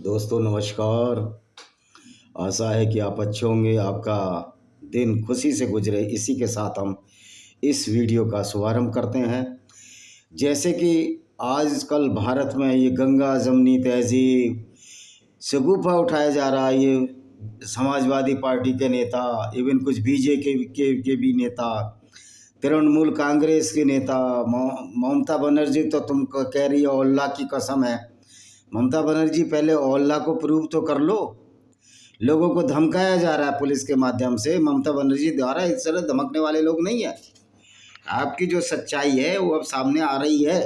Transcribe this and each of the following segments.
दोस्तों नमस्कार। आशा है कि आप अच्छे होंगे, आपका दिन खुशी से गुजरे। इसी के साथ हम इस वीडियो का शुभारंभ करते हैं। जैसे कि आजकल भारत में ये गंगा जमनी तहजीब शगुफा उठाया जा रहा है। ये समाजवादी पार्टी के नेता, इवन कुछ बीजेपी के भी नेता, तृणमूल कांग्रेस के नेता, ममता बनर्जी तो तुम कह रही हो अल्लाह की कसम है। ममता बनर्जी पहले अल्लाह को प्रूव तो कर लो। लोगों को धमकाया जा रहा है पुलिस के माध्यम से। ममता बनर्जी द्वारा इस तरह धमकने वाले लोग नहीं है। आपकी जो सच्चाई है वो अब सामने आ रही है।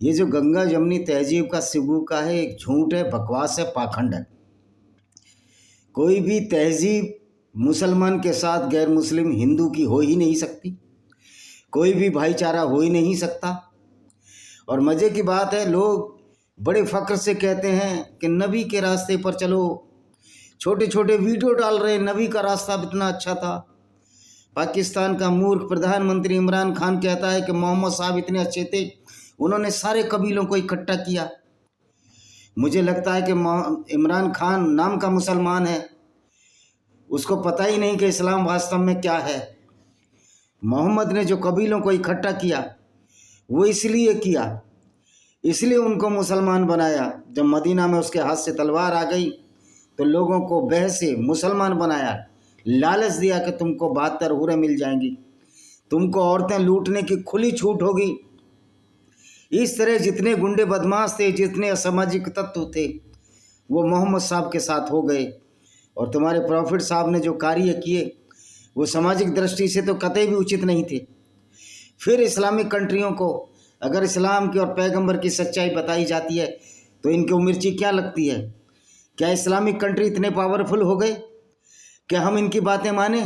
ये जो गंगा जमनी तहजीब का सिगुका है, एक झूठ है, बकवास है, पाखंड है। कोई भी तहजीब मुसलमान के साथ गैर मुस्लिम हिंदू की हो ही नहीं सकती। कोई भी भाईचारा हो ही नहीं सकता। और मज़े की बात है, लोग बड़े फ़ख्र से कहते हैं कि नबी के रास्ते पर चलो। छोटे छोटे वीडियो डाल रहे हैं, नबी का रास्ता इतना अच्छा था। पाकिस्तान का मूर्ख प्रधानमंत्री इमरान खान कहता है कि मोहम्मद साहब इतने अच्छे थे, उन्होंने सारे कबीलों को इकट्ठा किया। मुझे लगता है कि इमरान खान नाम का मुसलमान है, उसको पता ही नहीं कि इस्लाम वास्तव में क्या है। मोहम्मद ने जो कबीलों को इकट्ठा किया वो इसलिए किया, इसलिए उनको मुसलमान बनाया। जब मदीना में उसके हाथ से तलवार आ गई तो लोगों को बहस से मुसलमान बनाया, लालच दिया कि तुमको 72 हूरें मिल जाएंगी, तुमको औरतें लूटने की खुली छूट होगी। इस तरह जितने गुंडे बदमाश थे, जितने असामाजिक तत्व थे, वो मोहम्मद साहब के साथ हो गए। और तुम्हारे प्रॉफिट साहब ने जो कार्य किए वो सामाजिक दृष्टि से तो कतई भी उचित नहीं थे। फिर इस्लामिक कंट्रियों को अगर इस्लाम की और पैगंबर की सच्चाई बताई जाती है तो इनको मिर्ची क्या लगती है? क्या इस्लामिक कंट्री इतने पावरफुल हो गए कि हम इनकी बातें माने?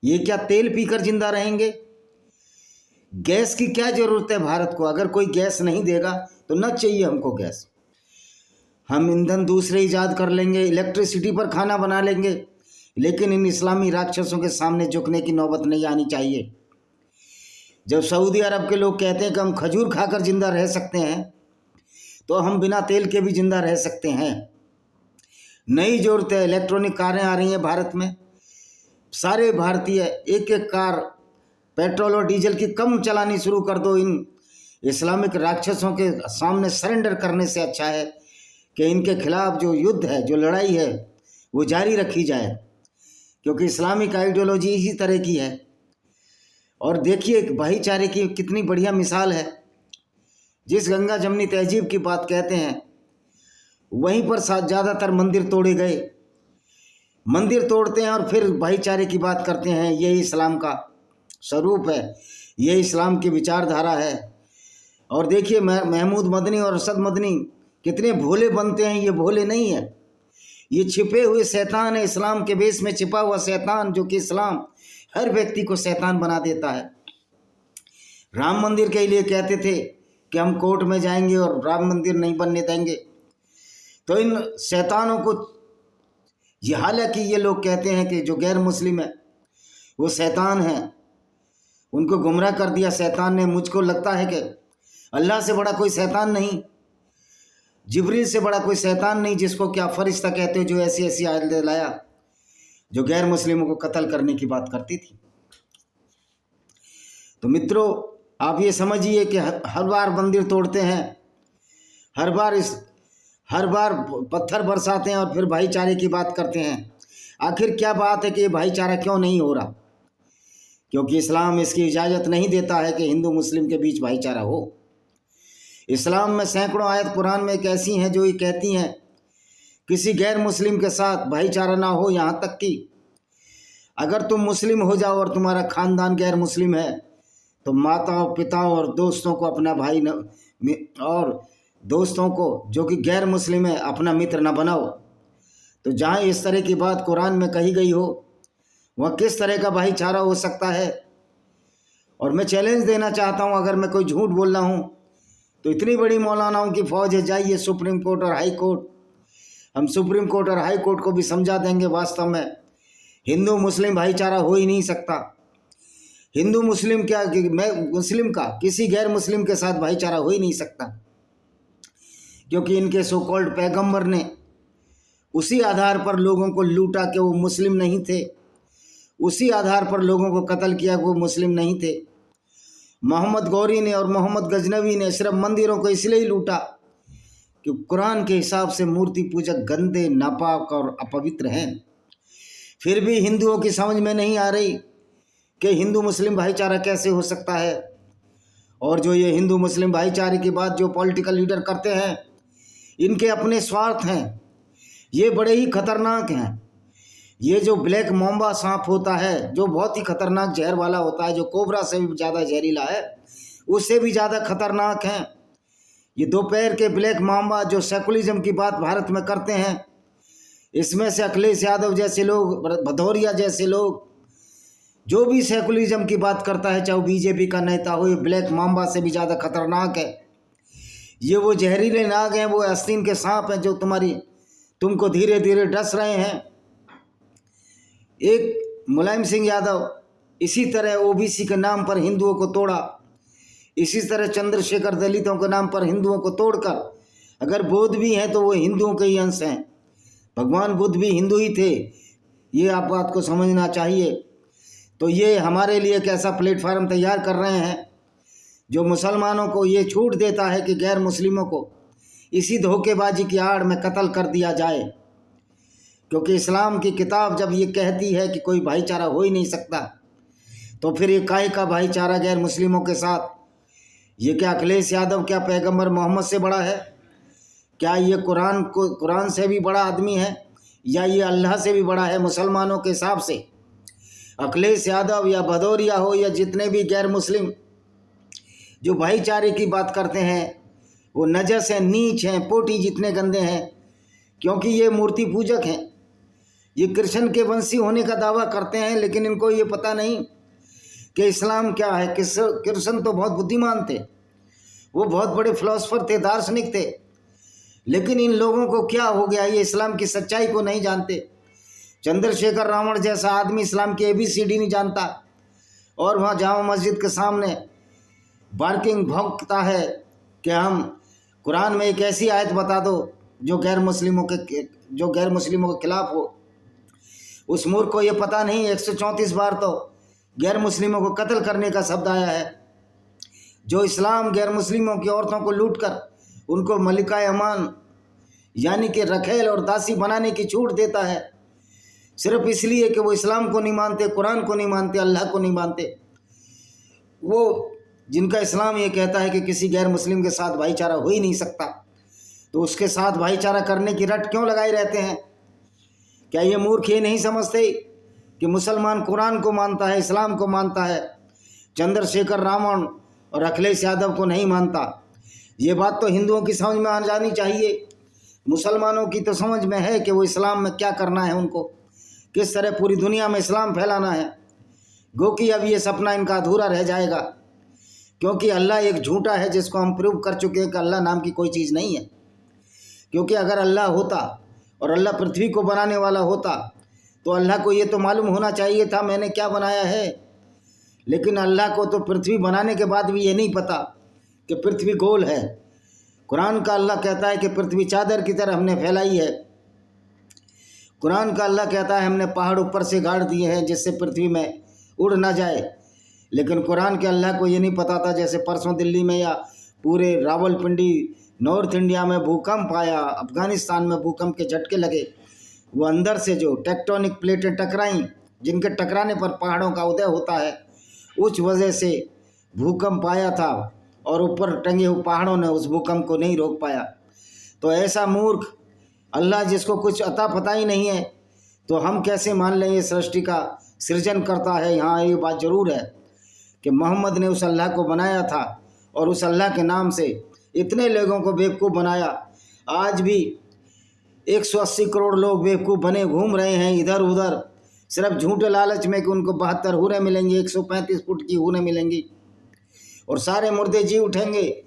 ये क्या तेल पीकर जिंदा रहेंगे? गैस की क्या ज़रूरत है भारत को? अगर कोई गैस नहीं देगा तो न चाहिए हमको गैस। हम ईंधन दूसरे ईजाद कर लेंगे, इलेक्ट्रिसिटी पर खाना बना लेंगे, लेकिन इन इस्लामी राक्षसों के सामने झुकने की नौबत नहीं आनी चाहिए। जब सऊदी अरब के लोग कहते हैं कि हम खजूर खाकर ज़िंदा रह सकते हैं, तो हम बिना तेल के भी ज़िंदा रह सकते हैं। नई ज़रूरत है, इलेक्ट्रॉनिक कारें आ रही हैं भारत में। सारे भारतीय एक एक कार पेट्रोल और डीजल की कम चलानी शुरू कर दो। इन इस्लामिक राक्षसों के सामने सरेंडर करने से अच्छा है कि इनके खिलाफ जो युद्ध है, जो लड़ाई है, वो जारी रखी जाए, क्योंकि इस्लामिक आइडियोलॉजी इसी तरह की है। और देखिए भाईचारे की कितनी बढ़िया मिसाल है। जिस गंगा जमनी तहजीब की बात कहते हैं, वहीं पर ज़्यादातर मंदिर तोड़े गए। मंदिर तोड़ते हैं और फिर भाईचारे की बात करते हैं। ये इस्लाम का स्वरूप है, ये इस्लाम की विचारधारा है। और देखिए महमूद मदनी और अरशद मदनी कितने भोले बनते हैं। ये भोले नहीं है, ये छिपे हुए शैतान है। इस्लाम के बेस में छिपा हुआ शैतान, जो कि इस्लाम हर व्यक्ति को शैतान बना देता है। राम मंदिर के लिए कहते थे कि हम कोर्ट में जाएंगे और राम मंदिर नहीं बनने देंगे। तो इन शैतानों को हालांकि ये लोग कहते हैं कि जो गैर मुस्लिम है वो शैतान है, उनको गुमराह कर दिया शैतान ने। मुझको लगता है कि अल्लाह से बड़ा कोई शैतान नहीं, जिब्रील से बड़ा कोई शैतान नहीं, जिसको क्या फरिश्ता कहते हो, जो ऐसी ऐसी आयत लाया जो गैर मुस्लिमों को कत्ल करने की बात करती थी। तो मित्रों, आप ये समझिए कि हर बार मंदिर तोड़ते हैं, हर बार पत्थर बरसाते हैं और फिर भाईचारे की बात करते हैं। आखिर क्या बात है कि ये भाईचारा क्यों नहीं हो रहा? क्योंकि इस्लाम इसकी इजाज़त नहीं देता है कि हिंदू मुस्लिम के बीच भाईचारा हो। इस्लाम में सैकड़ों आयत कुरान में एक ऐसी हैं जो ये कहती हैं किसी गैर मुस्लिम के साथ भाईचारा ना हो। यहाँ तक कि अगर तुम मुस्लिम हो जाओ और तुम्हारा ख़ानदान गैर मुस्लिम है तो माताओं, पिताओं और दोस्तों को अपना भाई न, और दोस्तों को जो कि गैर मुस्लिम है अपना मित्र न बनाओ। तो जहाँ इस तरह की बात कुरान में कही गई हो, वह किस तरह का भाईचारा हो सकता है? और मैं चैलेंज देना चाहता हूँ, अगर मैं कोई झूठ बोल रहा हूँ तो इतनी बड़ी मौलानाओं की फ़ौज है, जाइए सुप्रीम कोर्ट और हाई कोर्ट। हम सुप्रीम कोर्ट और हाई कोर्ट को भी समझा देंगे वास्तव में हिंदू मुस्लिम भाईचारा हो ही नहीं सकता। हिंदू मुस्लिम क्या, मैं मुस्लिम का किसी गैर मुस्लिम के साथ भाईचारा हो ही नहीं सकता। क्योंकि इनके सो कॉल्ड पैगंबर ने उसी आधार पर लोगों को लूटा कि वो मुस्लिम नहीं थे, उसी आधार पर लोगों को कत्ल किया कि वो मुस्लिम नहीं थे। मोहम्मद गौरी ने और मोहम्मद गजनवी ने सिर्फ मंदिरों को इसलिए ही लूटा कि कुरान के हिसाब से मूर्ति पूजक गंदे, नापाक और अपवित्र हैं। फिर भी हिंदुओं की समझ में नहीं आ रही कि हिंदू मुस्लिम भाईचारा कैसे हो सकता है। और जो ये हिंदू मुस्लिम भाईचारे की बात जो पॉलिटिकल लीडर करते हैं, इनके अपने स्वार्थ हैं, ये बड़े ही खतरनाक हैं। ये जो ब्लैक मोम्बा सांप होता है, जो बहुत ही खतरनाक जहर वाला होता है, जो कोबरा से भी ज़्यादा जहरीला है, उससे भी ज़्यादा खतरनाक हैं ये दोपहर के ब्लैक माम्बा जो सेकुलरिज्म की बात भारत में करते हैं। इसमें से अखिलेश यादव जैसे लोग, भदौरिया जैसे लोग, जो भी सेकुलरिज्म की बात करता है, चाहे वो बीजेपी का नेता हो, ये ब्लैक माम्बा से भी ज़्यादा खतरनाक है। ये वो जहरीले नाग हैं, वो आस्तीन के सांप हैं जो तुमको धीरे धीरे डस रहे हैं। एक मुलायम सिंह यादव इसी तरह ओबीसी के नाम पर हिंदुओं को तोड़ा, इसी तरह चंद्रशेखर दलितों के नाम पर हिंदुओं को तोड़कर, अगर बौद्ध भी हैं तो वो हिंदुओं के ही अंश हैं। भगवान बुद्ध भी हिंदू ही थे, ये आप बात को समझना चाहिए। तो ये हमारे लिए एक ऐसा प्लेटफार्म तैयार कर रहे हैं जो मुसलमानों को ये छूट देता है कि गैर मुस्लिमों को इसी धोखेबाजी की आड़ में कत्ल कर दिया जाए। क्योंकि इस्लाम की किताब जब ये कहती है कि कोई भाईचारा हो ही नहीं सकता, तो फिर ये काहे का भाईचारा गैर मुस्लिमों के साथ? ये क्या अखिलेश यादव क्या पैगंबर मोहम्मद से बड़ा है? क्या ये कुरान से भी बड़ा आदमी है, या ये अल्लाह से भी बड़ा है मुसलमानों के हिसाब से? अखिलेश यादव या भदौरिया हो या जितने भी गैर मुस्लिम जो भाईचारे की बात करते हैं, वो नजस हैं, नीच हैं, पोटी जितने गंदे हैं, क्योंकि ये मूर्ति पूजक हैं। ये कृष्ण के वंशी होने का दावा करते हैं, लेकिन इनको ये पता नहीं कि इस्लाम क्या है। कृष्ण तो बहुत बुद्धिमान थे, वो बहुत बड़े फिलोसफर थे, दार्शनिक थे, लेकिन इन लोगों को क्या हो गया, ये इस्लाम की सच्चाई को नहीं जानते। चंद्रशेखर रावण जैसा आदमी इस्लाम की ABCD नहीं जानता, और वहाँ जामा मस्जिद के सामने बार्किंग भौंकता है कि हम कुरान में एक ऐसी आयत बता दो जो गैर मुस्लिमों के खिलाफ हो। उस मूर्ख को ये पता नहीं 134 बार तो गैर मुस्लिमों को कत्ल करने का शब्द आया है। जो इस्लाम गैर मुस्लिमों की औरतों को लूटकर उनको मलिका अमान यानी कि रखेल और दासी बनाने की छूट देता है, सिर्फ इसलिए कि वो इस्लाम को नहीं मानते, कुरान को नहीं मानते, अल्लाह को नहीं मानते। वो जिनका इस्लाम ये कहता है कि किसी गैर मुस्लिम के साथ भाईचारा हो ही नहीं सकता, तो उसके साथ भाईचारा करने की रट क्यों लगाए रहते हैं? क्या ये मूर्ख ये नहीं समझते कि मुसलमान कुरान को मानता है, इस्लाम को मानता है, चंद्रशेखर रावण और अखिलेश यादव को नहीं मानता? ये बात तो हिंदुओं की समझ में आ जानी चाहिए। मुसलमानों की तो समझ में है कि वो इस्लाम में क्या करना है, उनको किस तरह पूरी दुनिया में इस्लाम फैलाना है। गो कि अब ये सपना इनका अधूरा रह जाएगा, क्योंकि अल्लाह एक झूठा है जिसको हम प्रूव कर चुके हैं कि अल्लाह नाम की कोई चीज़ नहीं है। क्योंकि अगर अल्लाह होता और अल्लाह पृथ्वी को बनाने वाला होता तो अल्लाह को ये तो मालूम होना चाहिए था मैंने क्या बनाया है। लेकिन अल्लाह को तो पृथ्वी बनाने के बाद भी ये नहीं पता कि पृथ्वी गोल है। कुरान का अल्लाह कहता है कि पृथ्वी चादर की तरह हमने फैलाई है। कुरान का अल्लाह कहता है हमने पहाड़ ऊपर से गाड़ दिए हैं जिससे पृथ्वी में उड़ ना जाए। लेकिन कुरान के अल्लाह को ये नहीं पता था, जैसे परसों दिल्ली में या पूरे रावलपिंडी नॉर्थ इंडिया में भूकंप आया, अफ़गानिस्तान में भूकंप के झटके लगे, वो अंदर से जो टेक्टोनिक प्लेटें टकराई, जिनके टकराने पर पहाड़ों का उदय होता है, उस वजह से भूकंप आया था और ऊपर टंगे हुए पहाड़ों ने उस भूकंप को नहीं रोक पाया। तो ऐसा मूर्ख अल्लाह जिसको कुछ अता पता ही नहीं है, तो हम कैसे मान लें ये सृष्टि का सृजन करता है। यहाँ ये बात ज़रूर है कि मोहम्मद ने उस अल्लाह को बनाया था और उस अल्लाह के नाम से इतने लोगों को बेवकूफ़ बनाया। आज भी 180 करोड़ लोग बेवकूफ़ बने घूम रहे हैं इधर उधर, सिर्फ झूठे लालच में कि उनको 72 हूरें मिलेंगी, 135 फुट की हूरें मिलेंगी और सारे मुर्दे जी उठेंगे।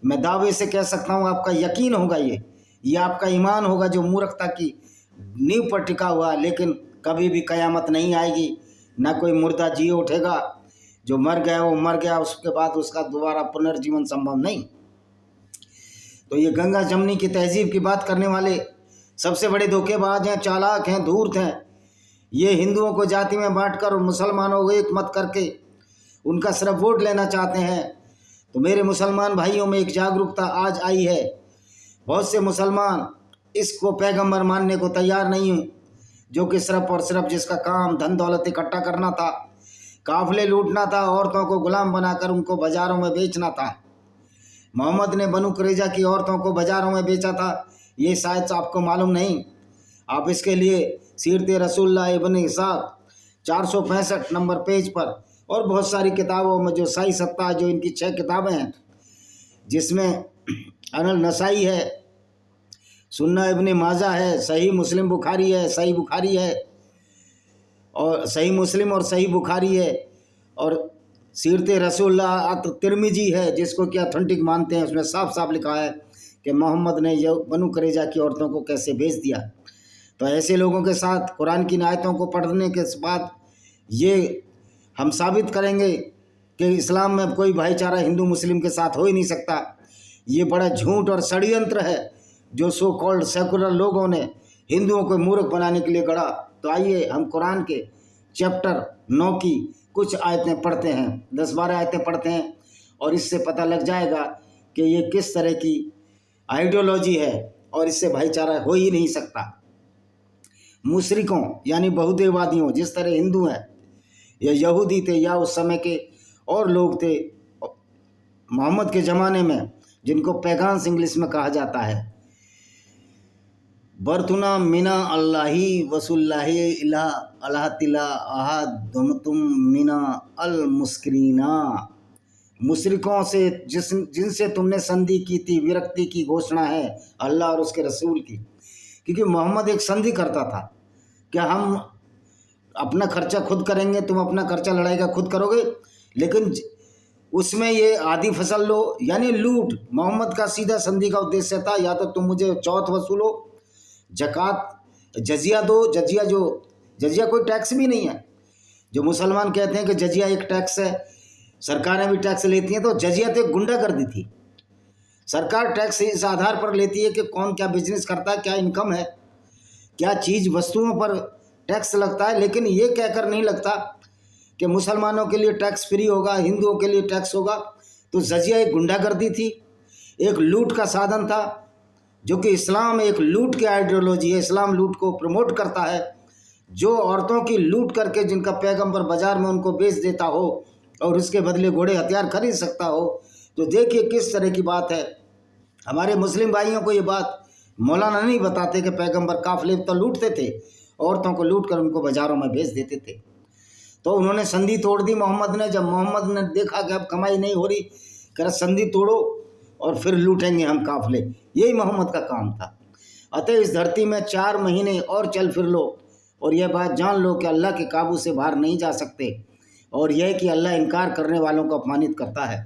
मैं दावे से कह सकता हूँ, आपका यकीन होगा, ये आपका ईमान होगा जो मूर्खता की नींव पर टिका हुआ। लेकिन कभी भी कयामत नहीं आएगी, ना कोई मुर्दा जी उठेगा। जो मर गया वो मर गया, उसके बाद उसका दोबारा पुनर्जीवन संभव नहीं। तो ये गंगा जमनी की तहजीब की बात करने वाले सबसे बड़े धोखेबाज हैं, चालाक हैं, धूर्त हैं। ये हिंदुओं को जाति में बांटकर और मुसलमानों को एक मत करके उनका सिर्फ वोट लेना चाहते हैं। तो मेरे मुसलमान भाइयों में एक जागरूकता आज आई है। बहुत से मुसलमान इसको पैगंबर मानने को तैयार नहीं हैं, जो कि सिर्फ और सिर्फ जिसका काम धन दौलत इकट्ठा करना था, काफिले लूटना था, औरतों को गुलाम बनाकर उनको बाज़ारों में बेचना था। मोहम्मद ने बनु कुरैजा की औरतों को बाज़ारों में बेचा था, ये शायद आपको मालूम नहीं। आप इसके लिए सीरत रसूलुल्लाह इब्न इसाक 465 नंबर पेज पर और बहुत सारी किताबों में, जो सही सत्ता, जो इनकी 6 किताबें हैं, जिसमें अनल नसाई है, सुन्ना इब्न माजा है, सही मुस्लिम बुखारी है, सही बुखारी है और सही मुस्लिम और सही बुखारी है, और सीरत रसूलुल्लाह तिरमिजी है, जिसको कि ऑथेंटिक मानते हैं। उसमें साफ साफ लिखा है कि मोहम्मद ने बनु कुरैजा की औरतों को कैसे भेज दिया। तो ऐसे लोगों के साथ कुरान की आयतों को पढ़ने के बाद ये हम साबित करेंगे कि इस्लाम में कोई भाईचारा हिंदू मुस्लिम के साथ हो ही नहीं सकता। ये बड़ा झूठ और षड्यंत्र है जो सो कॉल्ड सेकुलर लोगों ने हिंदुओं को मूर्ख बनाने के लिए गढ़ा। तो आइए हम कुरान के चैप्टर 9 की कुछ आयतें पढ़ते हैं, 10-12 आयतें पढ़ते हैं, और इससे पता लग जाएगा कि ये किस तरह की आइडियोलॉजी है और इससे भाईचारा हो ही नहीं सकता। मुशरिकों यानी बहुदेववादियों, जिस तरह हिंदू हैं या यहूदी थे या उस समय के और लोग थे मोहम्मद के ज़माने में, जिनको पैगान्स इंग्लिश में कहा जाता है, बरतुना मिना अल्लाही वसुल्लाही इला अल्लाह तिला अहद दुमतुम मिना अल मुस्करीना। मुशरिकों से जिनसे तुमने संधि की थी, विरक्ति की घोषणा है अल्लाह और उसके रसूल की। क्योंकि मोहम्मद एक संधि करता था, क्या हम अपना खर्चा खुद करेंगे, तुम अपना खर्चा लड़ाई का खुद करोगे, लेकिन उसमें ये आधी फसल लो यानी लूट। मोहम्मद का सीधा संधि का उद्देश्य था, या तो तुम मुझे चौथ वसूलो, जक़ात जजिया दो। जजिया कोई टैक्स भी नहीं है। जो मुसलमान कहते हैं कि जजिया एक टैक्स है, सरकारें भी टैक्स लेती हैं, तो जजिया तो एक गुंडागर्दी थी। सरकार टैक्स इस आधार पर लेती है कि कौन क्या बिजनेस करता है, क्या इनकम है, क्या चीज़ वस्तुओं पर टैक्स लगता है, लेकिन ये कहकर नहीं लगता कि मुसलमानों के लिए टैक्स फ्री होगा, हिंदुओं के लिए टैक्स होगा। तो जजिया एक गुंडागर्दी थी, एक लूट का साधन था, जो कि इस्लाम एक लूट की आइडियोलॉजी है। इस्लाम लूट को प्रमोट करता है। जो औरतों की लूट करके जिनका पैगंबर बाजार में उनको बेच देता हो और उसके बदले घोड़े हथियार खरीद सकता हो, तो देखिए किस तरह की बात है। हमारे मुस्लिम भाइयों को ये बात मौलाना नहीं बताते कि पैगंबर काफिले तो लूटते थे, औरतों को लूट कर उनको बाज़ारों में भेज देते थे। तो उन्होंने संधि तोड़ दी मोहम्मद ने। जब मोहम्मद ने देखा कि अब कमाई नहीं हो रही, कह संधि तोड़ो और फिर लूटेंगे हम काफिले, यही मोहम्मद का काम था। अतः इस धरती में 4 महीने और चल फिर लो और यह बात जान लो कि अल्लाह के काबू से बाहर नहीं जा सकते, और यह कि अल्लाह इनकार करने वालों को अपमानित करता है।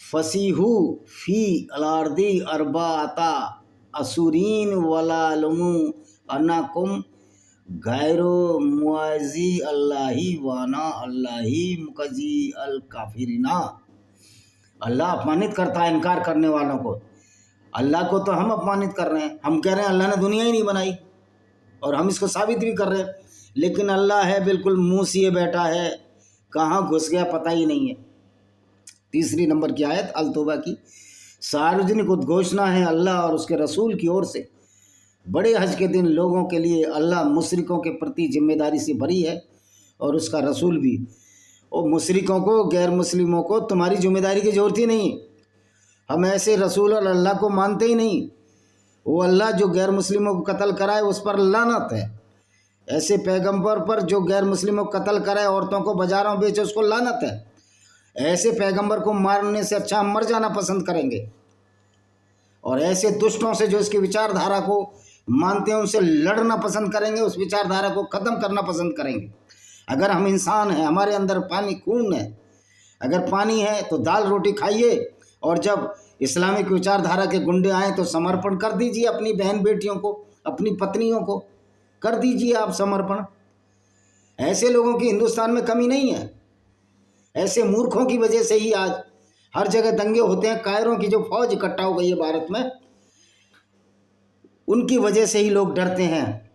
फसीहू फी अलार्दी अरबाता असुरीन वलालमु अनाकुम गैरो मुआजी अल्लाही वाना अल्लाही मुकजी अल काफिरिना। अल्लाह अपमानित करता है इनकार करने वालों को। अल्लाह को तो हम अपमानित कर रहे हैं, हम कह रहे हैं अल्लाह ने दुनिया ही नहीं बनाई, और हम इसको साबित भी कर रहे हैं, लेकिन अल्लाह है बिल्कुल मुँह सिए बैठा है, कहाँ घुस गया पता ही नहीं है। 3 नंबर की आयत अल तौबा की सार्वजनिक उद्घोषणा है अल्लाह और उसके रसूल की ओर से। बड़े हज के दिन लोगों के लिए अल्लाह मुशरिकों के प्रति जिम्मेदारी से भरी है, और उसका रसूल भी। और मुशरिकों को, गैर मुस्लिमों को तुम्हारी जिम्मेदारी की ज़रूरत ही नहीं। हम ऐसे रसूल और अल्लाह को मानते ही नहीं। वो अल्लाह जो गैर मुस्लिमों को कत्ल कराए उस पर लानत है। ऐसे पैगंबर पर जो गैर मुस्लिमों को कत्ल कराए, औरतों को बाज़ारों बेचे, उसको लानत है। ऐसे पैगंबर को मारने से अच्छा हम मर जाना पसंद करेंगे। और ऐसे दुष्टों से जो इसकी विचारधारा को मानते हैं उनसे लड़ना पसंद करेंगे, उस विचारधारा को ख़त्म करना पसंद करेंगे। अगर हम इंसान हैं, हमारे अंदर पानी खून है, अगर पानी है तो दाल रोटी खाइए, और जब इस्लामिक विचारधारा के गुंडे आए तो समर्पण कर दीजिए अपनी बहन बेटियों को, अपनी पत्नियों को कर दीजिए आप समर्पण। ऐसे लोगों की हिंदुस्तान में कमी नहीं है। ऐसे मूर्खों की वजह से ही आज हर जगह दंगे होते हैं। कायरों की जो फौज इकट्ठा हो गई है भारत में, उनकी वजह से ही लोग डरते हैं।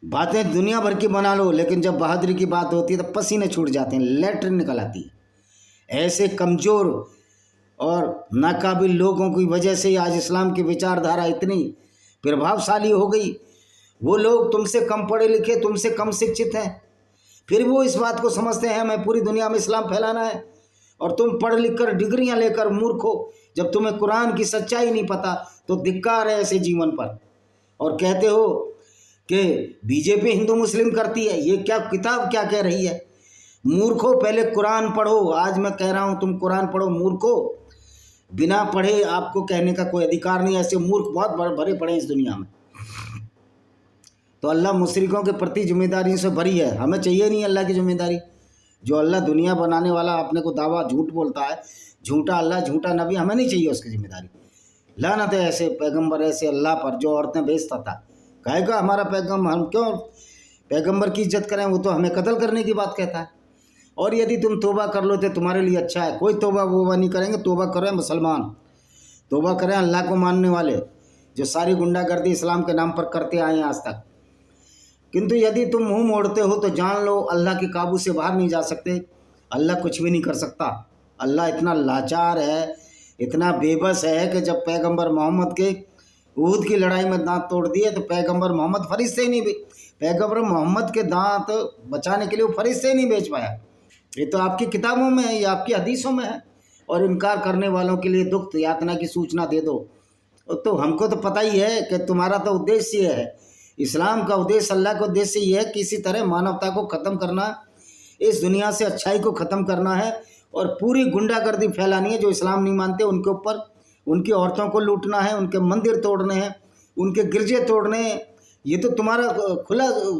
बातें दुनिया भर की बना लो, लेकिन जब बहादुरी की बात होती है तो पसीने छूट जाते हैं, लैट्रिन निकल आती है। ऐसे कमज़ोर और नाकाबिल लोगों की वजह से आज इस्लाम की विचारधारा इतनी प्रभावशाली हो गई। वो लोग तुमसे कम पढ़े लिखे, तुमसे कम शिक्षित हैं, फिर वो इस बात को समझते हैं हमें पूरी दुनिया में इस्लाम फैलाना है। और तुम पढ़ लिख कर डिग्रियाँ लेकर मूर्ख हो, जब तुम्हें कुरान की सच्चाई नहीं पता तो धिक्कार है ऐसे जीवन पर। और कहते हो कि बीजेपी हिंदू मुस्लिम करती है, ये क्या किताब क्या कह रही है? मूर्खों, पहले कुरान पढ़ो। आज मैं कह रहा हूँ तुम कुरान पढ़ो मूर्खों। बिना पढ़े आपको कहने का कोई अधिकार नहीं। ऐसे मूर्ख बहुत भरे पड़े इस दुनिया में। तो अल्लाह मुशरिकों के प्रति जिम्मेदारी से भरी है। हमें चाहिए नहीं अल्लाह की जिम्मेदारी। जो अल्लाह दुनिया बनाने वाला अपने को दावा झूठ बोलता है, झूठा अल्लाह झूठा नबी, हमें नहीं चाहिए उसकी जिम्मेदारी। लानत है ऐसे पैगंबर, ऐसे अल्लाह पर जो औरतें बेचता था। कहेगा हमारा पैगंबर, हम क्यों पैगंबर की इज्जत करें? वो तो हमें कत्ल करने की बात कहता है। और यदि तुम तोबा कर लो तो तुम्हारे लिए अच्छा है। कोई तोबा वोबा नहीं करेंगे। तोबा करें मुसलमान, तोबा करें अल्लाह को मानने वाले, जो सारी गुंडागर्दी इस्लाम के नाम पर करते आए हैं आज तक। किंतु यदि तुम मुंह मोड़ते हो तो जान लो अल्लाह के काबू से बाहर नहीं जा सकते। अल्लाह कुछ भी नहीं कर सकता। अल्लाह इतना लाचार है, इतना बेबस है कि जब पैगंबर मोहम्मद के उहद की लड़ाई में दांत तोड़ दिए तो पैगंबर मोहम्मद फरिश्ते ही नहीं, पैगंबर मोहम्मद के दांत बचाने के लिए वो फरिश्ते ही नहीं बेच पाया। ये तो आपकी किताबों में है, ये आपकी हदीसों में है। और इनकार करने वालों के लिए दुख यातना की सूचना दे दो। तो हमको तो पता ही है कि तुम्हारा तो उद्देश्य ये है, इस्लाम का उद्देश्य, अल्लाह का उद्देश्य ये है कि किसी तरह मानवता को ख़त्म करना, इस दुनिया से अच्छाई को ख़त्म करना है और पूरी गुंडागर्दी फैलानी है। जो इस्लाम नहीं मानते उनके ऊपर, उनकी औरतों को लूटना है, उनके मंदिर तोड़ने हैं, उनके गिरजे तोड़ने हैं। ये तो तुम्हारा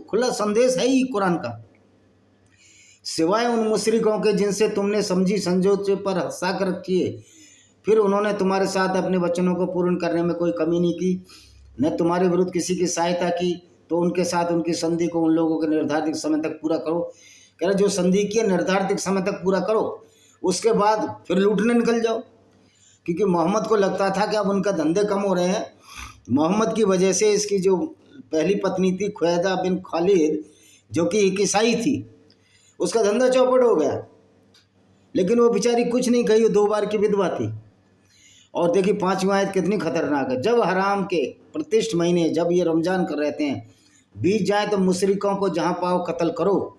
खुला संदेश है ही कुरान का। सिवाय उन मुशरिकों के जिनसे तुमने समझी समझौते पर हस्ताक्षर रखी है, फिर उन्होंने तुम्हारे साथ अपने वचनों को पूर्ण करने में कोई कमी नहीं की, न तुम्हारे विरुद्ध किसी की सहायता की। तो उनके साथ उनकी संधि को उन लोगों के निर्धारित समय तक पूरा करो। कह रहे जो संधि की है निर्धारित समय तक पूरा करो, उसके बाद फिर लूटने निकल जाओ। क्योंकि मोहम्मद को लगता था कि अब उनका धंधे कम हो रहे हैं। मोहम्मद की वजह से इसकी जो पहली पत्नी थी खुवैदा बिन खालिद, जो कि एक ईसाई थी, उसका धंधा चौपट हो गया। लेकिन वो बेचारी कुछ नहीं कही, वो 2 बार की विधवा थी। और देखिए 5वीं आयत कितनी खतरनाक है। जब हराम के प्रतिष्ठ महीने, जब ये रमज़ान कर रहते हैं, बीत जाए तो मुशरिकों को जहाँ पाओ कत्ल करो,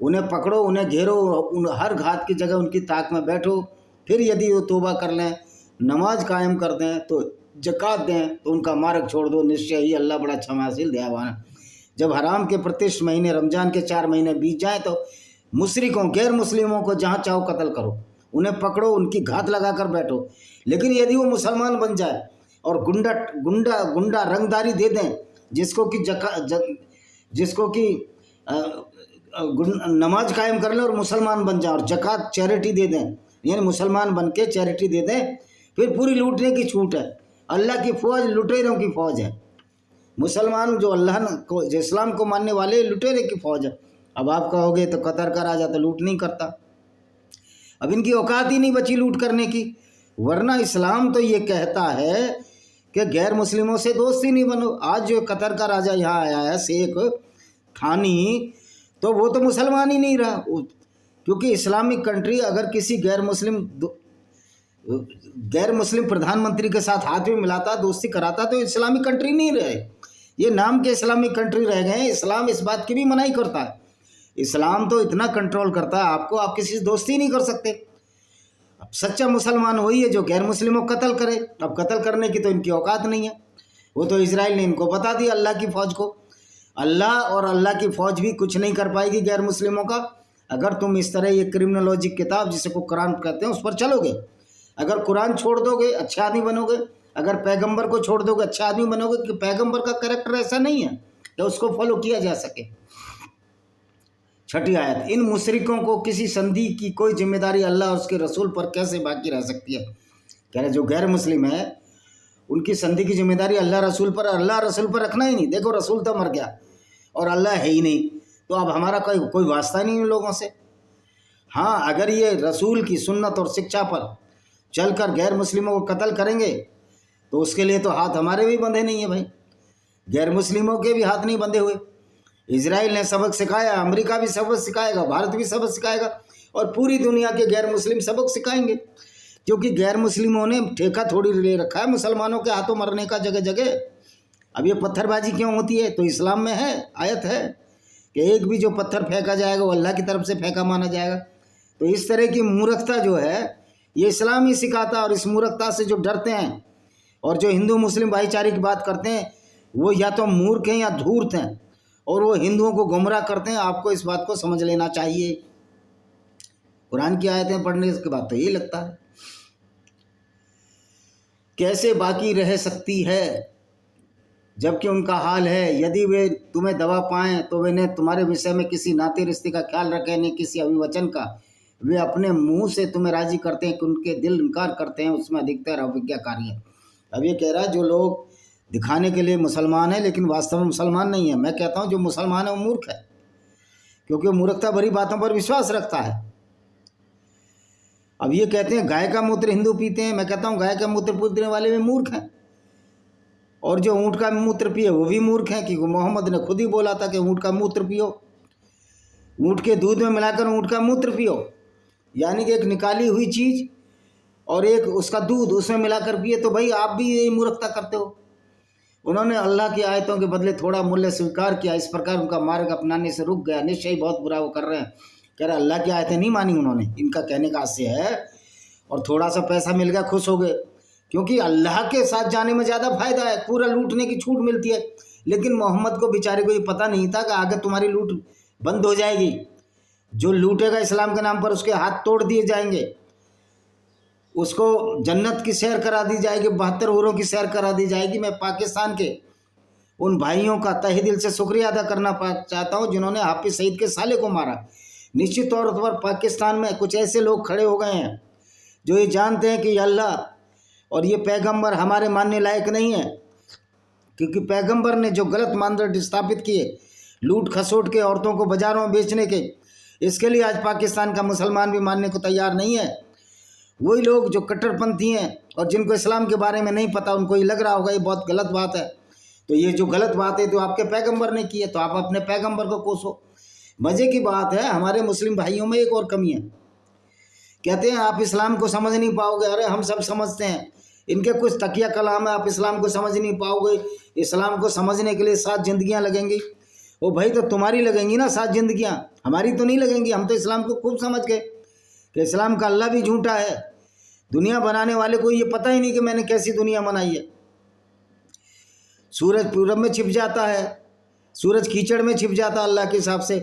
उन्हें पकड़ो, उन्हें घेरो, हर घात की जगह उनकी ताक में बैठो। फिर यदि वो तौबा कर लें, नमाज कायम कर दें, तो ज़कात दें, तो उनका मार्ग छोड़ दो, निश्चय ही अल्लाह बड़ा क्षमाशील दयावान है। जब हराम के प्रतिष्ठ महीने रमज़ान के 4 महीने बीत जाए तो मुशरिकों, गैर मुस्लिमों को जहाँ चाहो कत्ल करो, उन्हें पकड़ो, उनकी घात लगा कर बैठो। लेकिन यदि वो मुसलमान बन जाए और गुंडा रंगदारी दे दें, जिसको कि नमाज कायम कर लें और मुसलमान बन जाए और ज़कात चैरिटी दे दें, यानी मुसलमान बन के चैरिटी दे दें, फिर पूरी लूटने की छूट है। अल्लाह की फ़ौज लुटेरों की फ़ौज है। मुसलमान जो अल्लाह को, जो इस्लाम को मानने वाले, लुटेरे की फ़ौज है। अब आप कहोगे तो कतर का राजा तो लूट नहीं करता। अब इनकी औकात ही नहीं बची लूट करने की। वरना इस्लाम तो ये कहता है कि गैर मुस्लिमों से दोस्ती नहीं बनो। आज जो कतर का राजा यहाँ आया है, शेख थानी, तो वो तो मुसलमान ही नहीं रहा। क्योंकि इस्लामिक कंट्री अगर किसी गैर मुस्लिम प्रधानमंत्री के साथ हाथ में मिलाता, दोस्ती कराता, तो इस्लामिक कंट्री नहीं रहे। ये नाम के इस्लामिक कंट्री रह गए हैं। इस्लाम इस बात की भी मनाही करता है। इस्लाम तो इतना कंट्रोल करता है आपको, आप किसी से दोस्ती नहीं कर सकते। अब सच्चा मुसलमान वही है जो गैर मुस्लिमों को कत्ल करे। अब कत्ल करने की तो इनकी औकात नहीं है। वो तो इजराइल ने इनको बता दिया, अल्लाह की फ़ौज को। अल्लाह और अल्लाह की फ़ौज भी कुछ नहीं कर पाएगी गैर मुस्लिमों का, अगर तुम इस तरह ये क्रिमिनोलॉजी किताब जिसे को कुरान कहते हैं उस पर चलोगे। अगर कुरान छोड़ दोगे अच्छे आदमी बनोगे, अगर पैगंबर को छोड़ दोगे अच्छे आदमी बनोगे। कि पैगंबर का कैरेक्टर ऐसा नहीं है कि उसको फॉलो किया जा सके। 6ठी आयत, इन मुशरिकों को किसी संधि की कोई जिम्मेदारी अल्लाह और उसके रसूल पर कैसे बाकी रह सकती है? कह रहे जो गैर मुस्लिम है उनकी संधि की जिम्मेदारी अल्लाह रसूल पर, अल्लाह रसूल पर रखना ही नहीं। देखो रसूल तो मर गया और अल्लाह है ही नहीं, तो अब हमारा कोई वास्ता नहीं उन लोगों से। हाँ, अगर ये रसूल की सुन्नत और शिक्षा पर चलकर गैर मुस्लिमों को कत्ल करेंगे तो उसके लिए तो हाथ हमारे भी बंधे नहीं है भाई, गैर मुस्लिमों के भी हाथ नहीं बंधे हुए। इजराइल ने सबक सिखाया, अमेरिका भी सबक सिखाएगा, भारत भी सबक सिखाएगा और पूरी दुनिया के गैर मुस्लिम सबक सिखाएंगे, क्योंकि गैर मुस्लिमों ने ठेका थोड़ी ले रखा है मुसलमानों के हाथों मरने का जगह जगह। अब ये पत्थरबाजी क्यों होती है? तो इस्लाम में है, आयत है कि एक भी जो पत्थर फेंका जाएगा वो अल्लाह की तरफ से फेंका माना जाएगा। तो इस तरह की मूर्खता जो है ये इस्लाम ही सिखाता, और इस मूर्खता से जो डरते हैं और जो हिंदू मुस्लिम भाईचारे की बात करते हैं वो या तो मूर्ख हैं या धूर्त हैं, और वो हिंदुओं को गुमराह करते हैं। आपको इस बात को समझ लेना चाहिए। कुरान की आयतें पढ़ने के बाद तो यही लगता है, कैसे बाकी रह सकती है जबकि उनका हाल है, यदि वे तुम्हें दबा पाएं तो वे न तुम्हारे विषय में किसी नाते रिश्ते का ख्याल रखें न किसी अभिवचन का। वे अपने मुंह से तुम्हें राजी करते हैं कि उनके दिल इनकार करते हैं, उसमें अधिकतर अवज्ञाकारी है। अब ये कह रहा है जो लोग दिखाने के लिए मुसलमान है लेकिन वास्तव में मुसलमान नहीं है। मैं कहता हूँ जो मुसलमान है वो मूर्ख है, क्योंकि वो मूर्खता भरी बातों पर विश्वास रखता है। अब ये कहते हैं गाय का मूत्र हिंदू पीते हैं, मैं कहता हूँ गाय का मूत्र पीने वाले भी मूर्ख हैं, और जो ऊँट का मूत्र पिए वो भी मूर्ख हैं, क्योंकि मोहम्मद ने खुद ही बोला था कि ऊँट का मूत्र पियो, ऊँट के दूध में मिलाकर ऊँट का मूत्र पियो, यानी कि एक निकाली हुई चीज़ और एक उसका दूध उसमें मिलाकर पिए। तो भाई आप भी यही मूर्खता करते हो। उन्होंने अल्लाह की आयतों के बदले थोड़ा मूल्य स्वीकार किया, इस प्रकार उनका मार्ग अपनाने से रुक गया। निश्चय बहुत बुरा वो कर रहे हैं। कह रहे अल्लाह की आयतें नहीं मानी उन्होंने, इनका कहने का आशय है, और थोड़ा सा पैसा मिल गया खुश हो गए, क्योंकि अल्लाह के साथ जाने में ज़्यादा फायदा है, पूरा लूटने की छूट मिलती है। लेकिन मोहम्मद को बेचारे को ये पता नहीं था कि आगे तुम्हारी लूट बंद हो जाएगी, जो लूटेगा इस्लाम के नाम पर उसके हाथ तोड़ दिए जाएंगे, उसको जन्नत की सैर करा दी जाएगी, 72 हूरों की सैर करा दी जाएगी। मैं पाकिस्तान के उन भाइयों का तहे दिल से शुक्रिया अदा करना चाहता हूँ जिन्होंने हाफिज सईद के साले को मारा। निश्चित तौर पर पाकिस्तान में कुछ ऐसे लोग खड़े हो गए हैं जो ये जानते हैं कि अल्लाह और ये पैगंबर हमारे मानने लायक नहीं है, क्योंकि पैगंबर ने जो गलत मानदंड स्थापित किए लूट खसोट के औरतों को बाजारों में बेचने के, इसके लिए आज पाकिस्तान का मुसलमान भी मानने को तैयार नहीं है। वही लोग जो कट्टरपंथी हैं और जिनको इस्लाम के बारे में नहीं पता, उनको ये लग रहा होगा ये बहुत गलत बात है, तो ये जो गलत बात है तो आपके पैगंबर ने की है, तो आप अपने पैगंबर को कोसो। मज़े की बात है, हमारे मुस्लिम भाइयों में एक और कमी है, कहते हैं आप इस्लाम को समझ नहीं पाओगे। अरे हम सब समझते हैं, इनके कुछ तकिया कलाम है, आप इस्लाम को समझ नहीं पाओगे, इस्लाम को समझने के लिए 7 जिंदगियां लगेंगी। ओ भाई तो तुम्हारी लगेंगी ना 7 जिंदगियां, हमारी तो नहीं लगेंगी। हम तो इस्लाम को खूब समझ गए कि इस्लाम का अल्लाह भी झूठा है। दुनिया बनाने वाले को ये पता ही नहीं कि मैंने कैसी दुनिया बनाई है। सूरज पूरब में छिप जाता है, सूरज कीचड़ में छिप जाता अल्लाह के हिसाब से।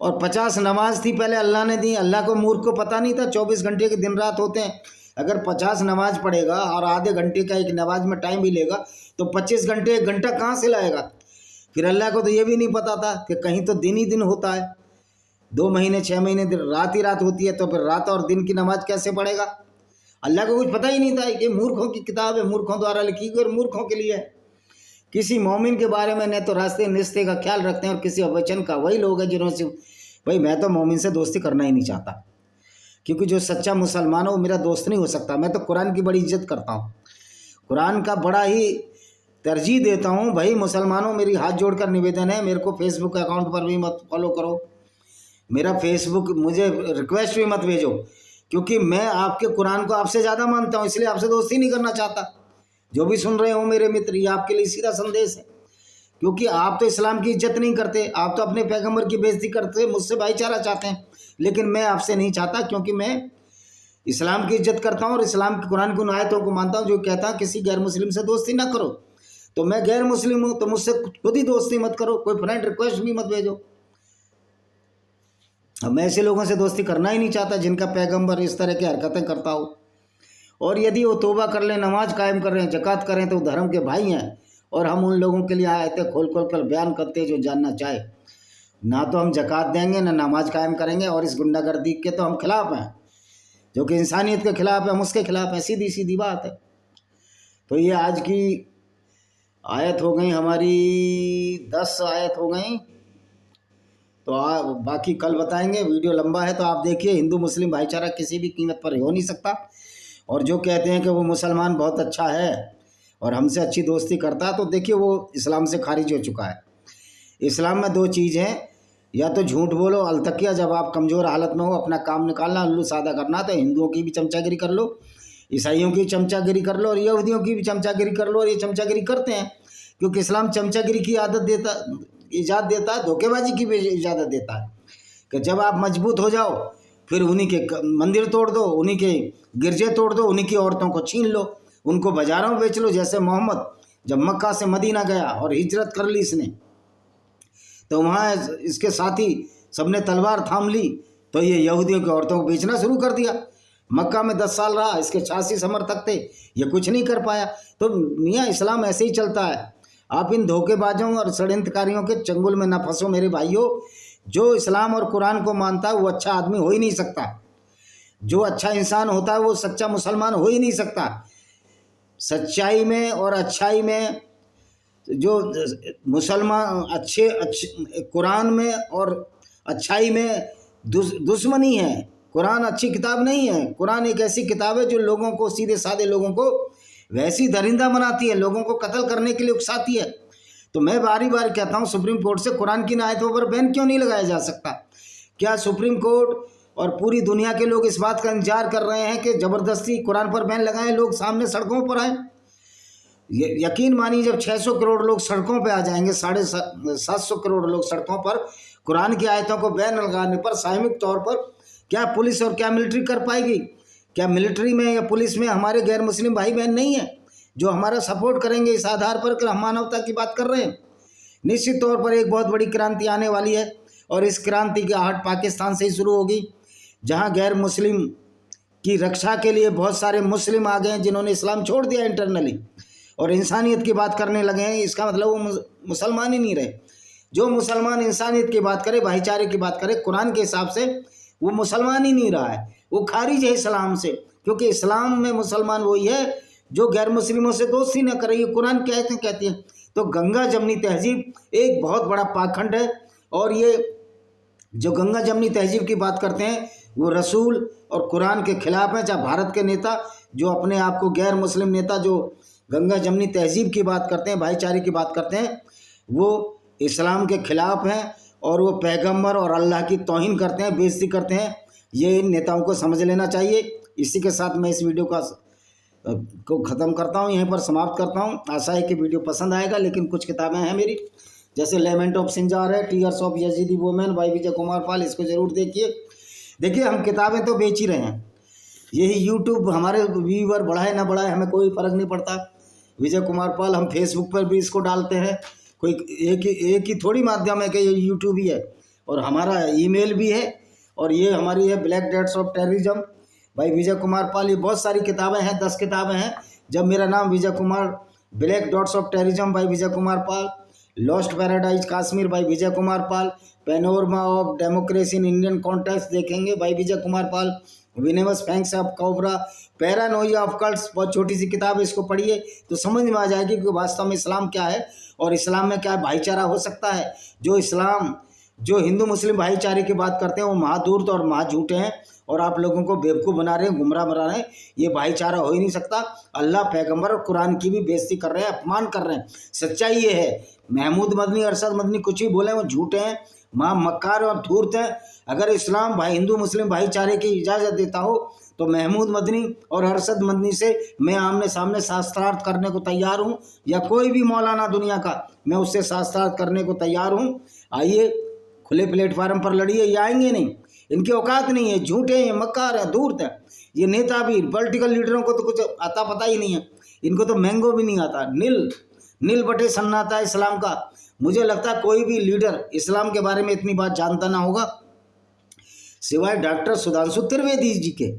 और 50 नमाज थी पहले अल्लाह ने दी, अल्लाह को मूर्ख को पता नहीं था 24 घंटे के दिन रात होते हैं। अगर 50 नमाज पढ़ेगा और आधे घंटे का एक नमाज में टाइम भी लेगा तो 25 घंटे 1 घंटा कहाँ से लाएगा? फिर अल्लाह को तो ये भी नहीं पता था कि कहीं तो दिन ही दिन होता है, 2 महीने 6 महीने दिन रात ही रात होती है, तो फिर रात और दिन की नमाज कैसे पढ़ेगा? अल्लाह को कुछ पता ही नहीं था। ये मूर्खों की किताब है, मूर्खों द्वारा लिखी गई और मूर्खों के लिए है। किसी मोमिन के बारे में न तो रास्ते निस्ते का ख्याल रखते हैं और किसी वचन का। वही लोग हैं जिन्होंने भाई मैं तो मोमिन से दोस्ती करना ही नहीं चाहता, क्योंकि जो सच्चा मुसलमान हो वो मेरा दोस्त नहीं हो सकता। मैं तो कुरान की बड़ी इज्जत करता हूँ, कुरान का बड़ा ही तरजीह देता हूँ। भाई मुसलमानों मेरी हाथ जोड़कर निवेदन है, मेरे को फेसबुक अकाउंट पर भी मत फॉलो करो, मेरा फेसबुक मुझे रिक्वेस्ट भी मत भेजो, क्योंकि मैं आपके कुरान को आपसे ज़्यादा मानता हूँ, इसलिए आपसे दोस्ती नहीं करना चाहता। जो भी सुन रहे हो मेरे मित्र, ये आपके लिए सीधा संदेश है, क्योंकि आप तो इस्लाम की इज्जत नहीं करते, आप तो अपने पैगंबर की बेइज्जती करते, मुझसे भाईचारा चाहते हैं, लेकिन मैं आपसे नहीं चाहता, क्योंकि मैं इस्लाम की इज्जत करता हूँ और इस्लाम की कुरान की उन आयतों को मानता हूँ जो कहता है किसी गैर मुस्लिम से दोस्ती ना करो। तो मैं गैर मुस्लिम हूँ तो मुझसे खुद ही दोस्ती मत करो, कोई फ्रेंड रिक्वेस्ट भी मत भेजो। अब मैं ऐसे लोगों से दोस्ती करना ही नहीं चाहता जिनका पैगंबर इस तरह की हरकतें करता हो। और यदि वो तौबा कर लें, नमाज कायम कर रहे हैं, ज़कात करें, तो धर्म के भाई हैं, और हम उन लोगों के लिए आयतें खोल खोल कर बयान करते हैं जो जानना चाहे। ना तो हम ज़कात देंगे ना नमाज कायम करेंगे, और इस गुंडागर्दी के तो हम खिलाफ हैं, जो कि इंसानियत के खिलाफ है, हम उसके खिलाफ हैं, सीधी सीधी बात है। तो ये आज की आयत हो गई हमारी 10 आयत हो गई। तो बाकी कल बताएंगे, वीडियो लंबा है तो आप देखिए। हिंदू मुस्लिम भाईचारा किसी भी कीमत पर हो नहीं सकता। और जो कहते हैं कि वो मुसलमान बहुत अच्छा है और हमसे अच्छी दोस्ती करता है, तो देखिए वो इस्लाम से खारिज हो चुका है। इस्लाम में 2 चीज़ हैं, या तो झूठ बोलो अलतकिया, जब आप कमज़ोर हालत में हो अपना काम निकालना, उल्लू सादा करना, तो हिंदुओं की भी चमचागिरी कर लो, ईसाइयों की चमचागिरी कर लो और यहूदियों की भी चमचागिरी कर लो। और ये चमचागिरी करते हैं क्योंकि इस्लाम चमचागिरी की इजाज़त देता है, धोखेबाजी की भी इजाज़त देता है कि जब आप मजबूत हो जाओ फिर उन्हीं के मंदिर तोड़ दो, उन्हीं के गिरजे तोड़ दो, उन्हीं की औरतों को छीन लो, उनको बाज़ारों में बेच लो। जैसे मोहम्मद जब मक्का से मदीना गया और हिजरत कर ली इसने, तो वहाँ इसके साथी सबने तलवार थाम ली, तो ये यहूदियों की औरतों को बेचना शुरू कर दिया। मक्का में 10 साल रहा, इसके 86 समर्थक थे, ये कुछ नहीं कर पाया। तो मियाँ इस्लाम ऐसे ही चलता है। आप इन धोखेबाजों और षड्यंत्रकारियों के चंगुल में ना फंसो मेरे भाइयों। जो इस्लाम और कुरान को मानता है वो अच्छा आदमी हो ही नहीं सकता। जो अच्छा इंसान होता है वो सच्चा मुसलमान हो ही नहीं सकता। सच्चाई में और अच्छाई में जो मुसलमान अच्छे कुरान में और अच्छाई में दुश्मनी है। कुरान अच्छी किताब नहीं है। कुरान एक ऐसी किताब है जो लोगों को, सीधे साधे लोगों को वैसी दरिंदा बनाती है, लोगों को कत्ल करने के लिए उकसाती है। तो मैं बारी बारी कहता हूँ, सुप्रीम कोर्ट से कुरान की आयतों पर बैन क्यों नहीं लगाया जा सकता? क्या सुप्रीम कोर्ट और पूरी दुनिया के लोग इस बात का इंतजार कर रहे हैं कि ज़बरदस्ती कुरान पर बैन लगाएं, लोग सामने सड़कों पर आए? यकीन मानिए, जब 600 करोड़ लोग सड़कों पे आ जाएंगे, 750 करोड़ लोग सड़कों पर, कुरान की आयतों को बैन लगाने पर सामूहिक तौर पर क्या पुलिस और क्या मिलिट्री कर पाएगी? क्या मिलिट्री में या पुलिस में हमारे गैर मुस्लिम भाई बहन नहीं है जो हमारा सपोर्ट करेंगे इस आधार पर कि हम मानवता की बात कर रहे हैं? निश्चित तौर पर एक बहुत बड़ी क्रांति आने वाली है और इस क्रांति की आहट पाकिस्तान से ही शुरू होगी, जहाँ गैर मुस्लिम की रक्षा के लिए बहुत सारे मुस्लिम आ गए हैं जिन्होंने इस्लाम छोड़ दिया इंटरनली और इंसानियत की बात करने लगे हैं। इसका मतलब वो मुसलमान ही नहीं रहे। जो मुसलमान इंसानियत की बात करे, भाईचारे की बात करे, कुरान के हिसाब से वो मुसलमान ही नहीं रहा है, वो खारिज है इस्लाम से। क्योंकि इस्लाम में मुसलमान वही है जो गैर मुस्लिमों से दोस्ती न करे, ये कुरान की आयतें कहती हैं। तो गंगा जमनी तहजीब एक बहुत बड़ा पाखंड है और ये जो गंगा जमनी तहजीब की बात करते हैं वो रसूल और कुरान के खिलाफ हैं। चाहे भारत के नेता जो अपने आप को गैर मुस्लिम नेता जो गंगा जमनी तहजीब की बात करते हैं, भाईचारे की बात करते हैं, वो इस्लाम के खिलाफ हैं और वो पैगंबर और अल्लाह की तौहीन करते हैं, बेइज्जती करते हैं। ये इन नेताओं को समझ लेना चाहिए। इसी के साथ मैं इस वीडियो को ख़त्म करता हूँ, यहीं पर समाप्त करता हूँ। आशा है कि वीडियो पसंद आएगा। लेकिन कुछ किताबें हैं मेरी, जैसे लेमेंट ऑफ सिंजार है, tears of Yazidi women by Vijay Kumar Pal, इसको ज़रूर देखिए। हम किताबें तो बेच ही रहे हैं, यही यूट्यूब हमारे व्यूअर बढ़ाए ना बढ़ाए हमें कोई फ़र्क नहीं पड़ता। विजय कुमार पाल, हम फेसबुक पर भी इसको डालते हैं। कोई एक ही थोड़ी माध्यम है कि ये यूट्यूब ही है, और हमारा ईमेल भी है, और ये हमारी है ब्लैक डेट्स ऑफ टेररिज्म भाई विजय कुमार पाल। ये बहुत सारी किताबें हैं, 10 किताबें हैं। जब मेरा नाम Vijay Kumar, black dots of terrorism by Vijay Kumar Pal, lost paradise Kashmir by Vijay Kumar Pal, panorama of democracy in Indian context देखेंगे by Vijay Kumar Pal, venomous fangs of cobra, paranoia of cults, बहुत छोटी सी किताब है, इसको पढ़िए तो समझ में आ जाएगी कि वास्तव में इस्लाम क्या है और इस्लाम में क्या भाईचारा हो सकता है। जो हिंदू मुस्लिम भाईचारे की बात करते हैं वो महाधूर्त और महाझूठे हैं और आप लोगों को बेवकूफ़ बना रहे हैं, गुमराह बना रहे हैं। ये भाईचारा हो ही नहीं सकता। अल्लाह, पैगंबर और कुरान की भी बेइज्जती कर रहे हैं, अपमान कर रहे हैं। सच्चाई ये है, महमूद मदनी, अरशद मदनी कुछ भी बोले वो झूठे हैं, मक्कार और धूर्त हैं। अगर इस्लाम भाई हिंदू मुस्लिम भाईचारे की इजाज़त देता हो तो महमूद मदनी और अरशद मदनी से मैं आमने सामने शास्त्रार्थ करने को तैयार हूँ, या कोई भी मौलाना दुनिया का, मैं उससे शास्त्रार्थ करने को तैयार हूँ। आइए, खुले प्लेटफार्म पर लड़िए। ये आएंगे नहीं, इनकी औकात नहीं है, झूठे हैं, मक्कार हैं, धूर्त हैं। ये नेता भी, पॉलिटिकल लीडरों को तो कुछ आता पता ही नहीं है, इनको तो मैंगो भी नहीं आता। नील बटे सन्नाटा है इस्लाम का। मुझे लगता है कोई भी लीडर इस्लाम के बारे में इतनी बात जानता ना होगा सिवाय डॉक्टर सुधांशु त्रिवेदी जी के,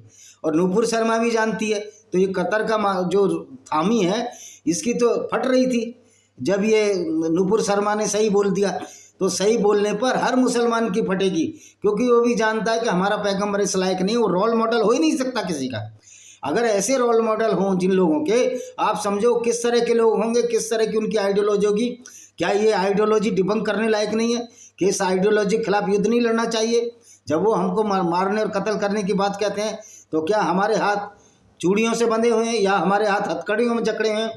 और नूपुर शर्मा भी जानती है। तो ये कतर का जो थामी है इसकी तो फट रही थी जब ये नूपुर शर्मा ने सही बोल दिया। तो सही बोलने पर हर मुसलमान की फटेगी, क्योंकि वो भी जानता है कि हमारा पैगंबर इस लायक नहीं, वो रोल मॉडल हो ही नहीं सकता किसी का। अगर ऐसे रोल मॉडल हों जिन लोगों के, आप समझो किस तरह के लोग होंगे, किस तरह की उनकी आइडियोलॉजी होगी। क्या ये आइडियोलॉजी डिबंक करने लायक नहीं है? कि इस आइडियोलॉजी के खिलाफ युद्ध नहीं लड़ना चाहिए? जब वो हमको मारने और कत्ल करने की बात कहते हैं तो क्या हमारे हाथ चूड़ियों से बंधे हुए हैं या हमारे हाथ हथकड़ियों में जकड़े हैं?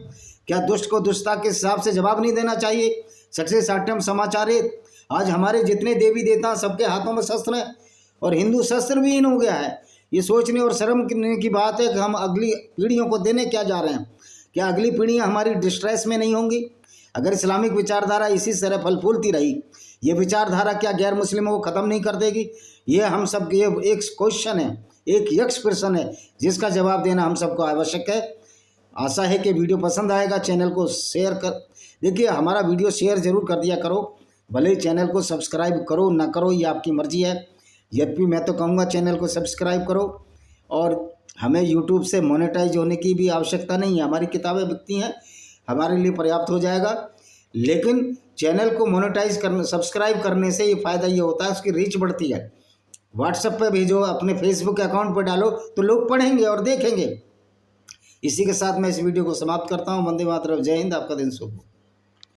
क्या दुष्ट को दुष्टता के हिसाब से जवाब नहीं देना चाहिए? सबसे साठम समाचारित आज हमारे जितने देवी देवता सबके हाथों में शस्त्र हैं और हिंदू शस्त्रविहीन हो गया है। ये सोचने और शर्म की बात है कि हम अगली पीढ़ियों को देने क्या जा रहे हैं। क्या अगली पीढ़ियां हमारी डिस्ट्रेस में नहीं होंगी? अगर इस्लामिक विचारधारा इसी तरह फल फूलती रही, ये विचारधारा क्या गैर मुस्लिमों को ख़त्म नहीं कर देगी? ये हम सब ये एक क्वेश्चन है, एक यक्ष प्रश्न है जिसका जवाब देना हम सबको आवश्यक है। आशा है कि वीडियो पसंद आएगा। चैनल को शेयर कर देखिए, हमारा वीडियो शेयर जरूर कर दिया करो, भले ही चैनल को सब्सक्राइब करो ना करो ये आपकी मर्जी है। यद्यपि मैं तो कहूँगा चैनल को सब्सक्राइब करो। और हमें यूट्यूब से मोनेटाइज होने की भी आवश्यकता नहीं है, हमारी किताबें बिकती हैं, हमारे लिए पर्याप्त हो जाएगा। लेकिन चैनल को मोनेटाइज करने सब्सक्राइब करने से ये फ़ायदा ये होता है, उसकी रीच बढ़ती है। व्हाट्सएप पे भेजो, अपने फेसबुक अकाउंट पर डालो तो लोग पढ़ेंगे और देखेंगे। इसी के साथ मैं इस वीडियो को समाप्त करता हूँ। वंदे मातरम, जय हिंद, आपका दिन शुभ हो।